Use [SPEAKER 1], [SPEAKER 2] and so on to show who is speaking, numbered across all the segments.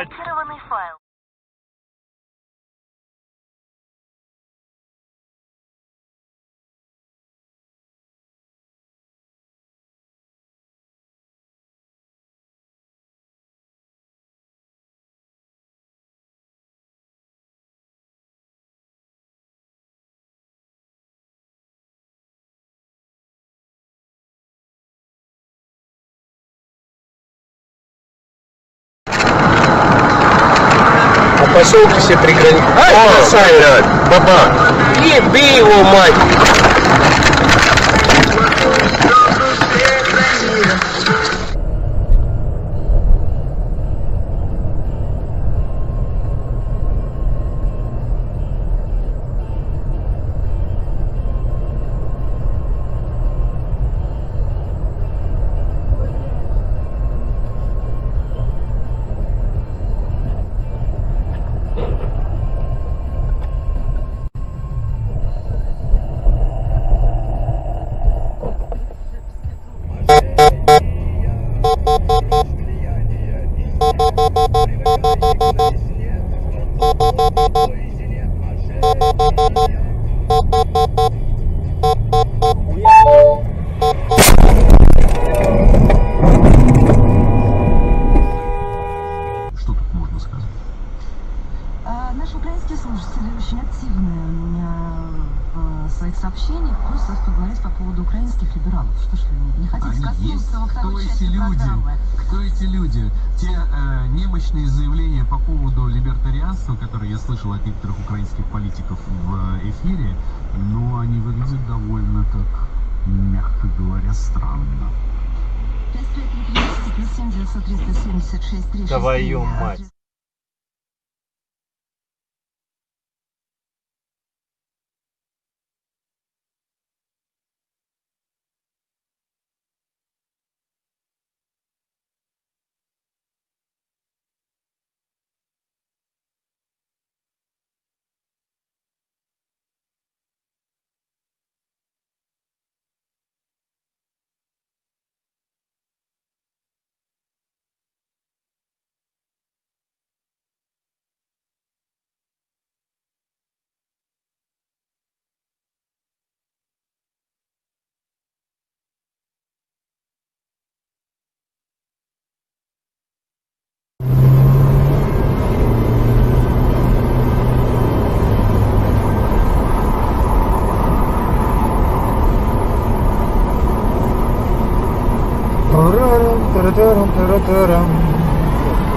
[SPEAKER 1] Заблокированный файл.
[SPEAKER 2] А поселки все приграничные.
[SPEAKER 3] О, баба!
[SPEAKER 2] Еби его, мать!
[SPEAKER 3] Что тут можно сказать?
[SPEAKER 4] Наши украинские слушатели очень активны в своих сообщениях. Просят вас поговорить по поводу украинских либералов. Что ж вы не хотите коснуться во второй части программы?
[SPEAKER 3] Кто эти люди? Те немощные заявления по поводу либертарианства, которые я слышал от некоторых украинских политиков в эфире, но они выглядят довольно так, мягко говоря, странно.
[SPEAKER 4] 5533 плюс 7 900 376 363.
[SPEAKER 2] Твою мать.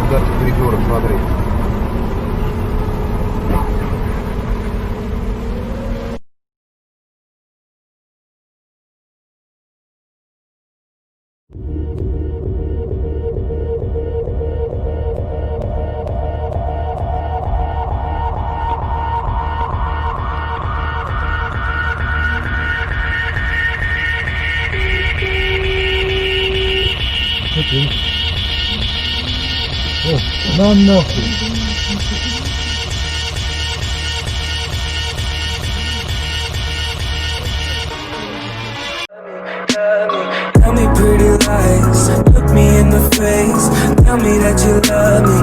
[SPEAKER 5] Куда ты придурок, смотри. О, на нахуй.
[SPEAKER 6] Tell me pretty lies, look me in the face. Tell me that you love me,